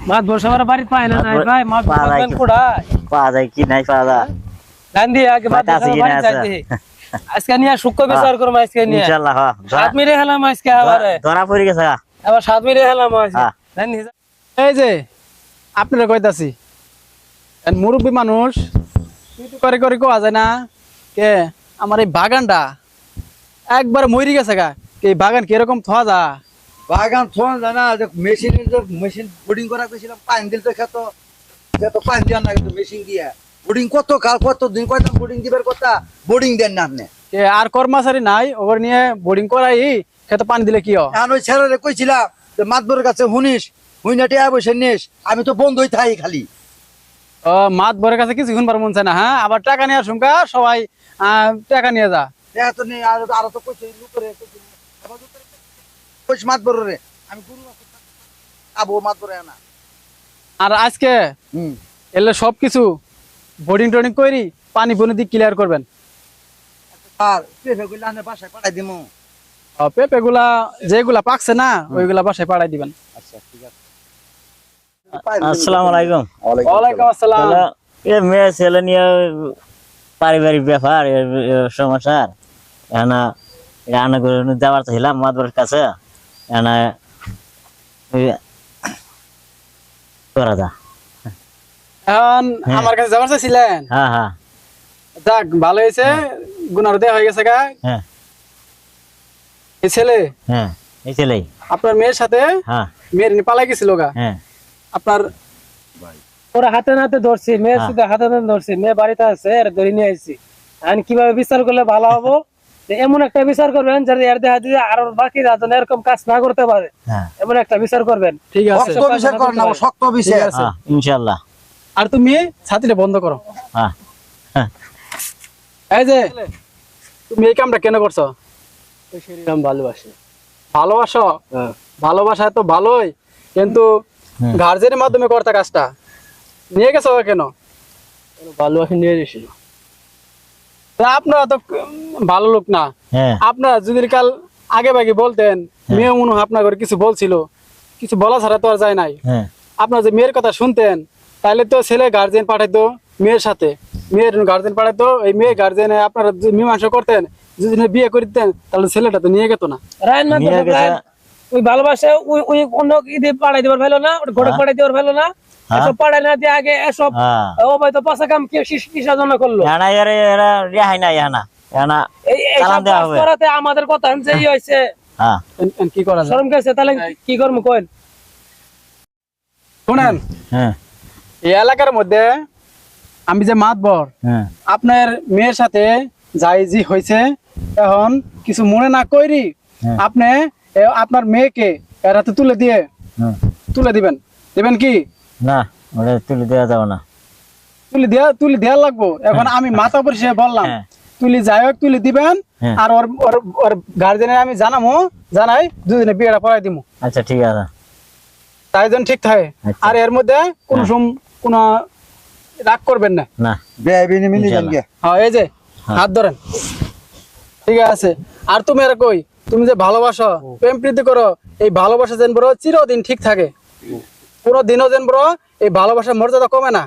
মাছ বসাবার বাড়ি পায় না নাই ভাই মাছ বসাবেন কোড়ায় পাওয়া যায় কি নাই পাওয়া যায় গান্ধী আগে মাছ বসাবার বাড়ি যাইতে আজকে নিয়ে শুক্র বিচার করব আজকে নিয়ে ইনশাআল্লাহ হ্যাঁ সাত মিনিট হলাম আজকে আবারে ধরা পড়ে গেছে আবার 7 মিনিট হলাম আজকে গান্ধী এই যে আপনারা কইতাছি মুরব্বী মানুষ করে করে কোয়া যায় না কে আমার এই বাগানটা একবার মরি গেছে গা এই বাগান কিরকম থোয়া যা বাগান থোয়া যায় না মেশিন বোর্ডিং করা কইছিলাম পানি দিল তো খেত পানি দেওয়ার না কিন্তু মেশিন দিয়া বোর্ডিং কত কাল কত দিন কয়টা বোর্ডিং দিবার কথা বোর্ডিং দেন না আপনি আর কর্মচারী নাই ওর নিয়ে বোর্ডিং করাই খেতে পানি দিলে কি এখন ওই ছেলেরে কইছিলাম যে মাতবরের কাছে শুনিস হুইনাটি বসে নিস আমি তো বন্ধই থাই খালি মাত বরের কাছে কিছু শুনবার মন চায় না হ্যাঁ আবার টাকা নিয়ে আসুন সবাই টাকা নিয়ে যা তো নেই আরো তো কইছে লুকরে কইছ মাতবরে আমি গুরু আবো মাতবরে না আর আজকে এলে সবকিছু বোর্ডিং টোডিং করি পানি বনে দিয়ে ক্লিয়ার করবেন আর পেপে গুলা আনে বাসায় পাঠাই দিমু পেঁপে গুলা যেগুলা পাকছে না ওইগুলা বাসায় পাঠাই দিবেন আচ্ছা ঠিক আছে আসসালামু আলাইকুম ওয়ালাইকুম আসসালাম এ মেয়ে ছেলে নিয়ে পারিবারিক ব্যাপার সমস্যার এনা রান্না করে দেওয়ার ছিলাম মাদুরের কাছে এনা করা দা এখন আমার কাছে যাবার চাইছিলেন হ্যাঁ হ্যাঁ যাক ভালো হয়েছে গুনার দেয়া হয়ে গেছে গা হ্যাঁ এই ছেলে হ্যাঁ এই ছেলেই আপনার মেয়ের সাথে হ্যাঁ মেয়ের নিয়ে পালাই গেছিল গা হ্যাঁ আপনার ওরা হাতে নাতে ধরছি মেয়ে শুধু হাতে নাতে ধরছি মেয়ে বাড়িতে আছে এর ধরে নিয়ে আসছি এখন কিভাবে বিচার করলে ভালো হবো এমন একটা বিচার করবেন যাতে এর দেহা দিয়ে আর বাকি রাজন এরকম কাজ না করতে পারে এমন একটা বিচার করবেন ঠিক আছে শক্ত বিষয় কর না শক্ত বিষয় আছে ইনশাআল্লাহ আর তুমি ছাতিটা বন্ধ করো হ্যাঁ এই যে তুমি এই কামটা কেন করছো ওই শরীরাম ভালোবাসে ভালোবাসো ভালোবাসা তো ভালোই কিন্তু গার্জেনের মাধ্যমে করতে কাজটা নিয়ে গেছো কেন ভালোবাসে নিয়ে এসেছিল আপনারা তো ভালো লোক না আপনারা যদি কাল আগে ভাগে বলতেন মেয়ে মনে হয় আপনার কিছু বলছিল কিছু বলা ছাড়া তো আর যায় নাই আপনার যে মেয়ের কথা শুনতেন তাহলে তো ছেলে গার্জেন পাঠাইতো মেয়ের সাথে মেয়ের গার্জেন পাঠাইতো এই মেয়ে গার্জেনে আপনারা মীমাংসা করতেন যদি বিয়ে করে দিতেন তাহলে ছেলেটা তো নিয়ে গেত না ওই ভালোবাসে ওই অন্য ঈদে পাঠাই দেবার ভালো না ঘরে পাঠাই দেবার ভালো না এসব পাঠাই না দিয়ে আগে এসব ও ভাই তো পাশা কাম কি কিসের জন্য করলো করাতে আমাদের কথা যে হয়েছে কি করা শরম গেছে তাহলে কি করবো কইন শুনেন এই এলাকার মধ্যে আমি যে মাতবর আপনার মেয়ের সাথে যাই জি হয়েছে এখন কিছু মনে না করি আপনি আপনার মেয়েকে এর হাতে তুলে দিবেন দিবেন কি না ওটা তুলে দেওয়া যাবে না তুলি দেওয়া লাগবো এখন আমি মাথা পরিষে বললাম তুলি যাই হোক তুলি দিবেন আর ওর গার্জেনের আমি জানাই দুদিনে বিয়েটা পড়াই দিব আচ্ছা ঠিক আছে তাই জন্য ঠিক থাকে আর এর মধ্যে কোন রাগ করবেন না না হ্যাঁ এই যে হাত ধরেন ঠিক আছে আর তুমি আর কই তুমি যে ভালোবাসো প্রেম প্রীতি করো এই ভালোবাসা যেন বড় চিরদিন ঠিক থাকে কোনো দিনও যেন বড় এই ভালোবাসার মর্যাদা কমে না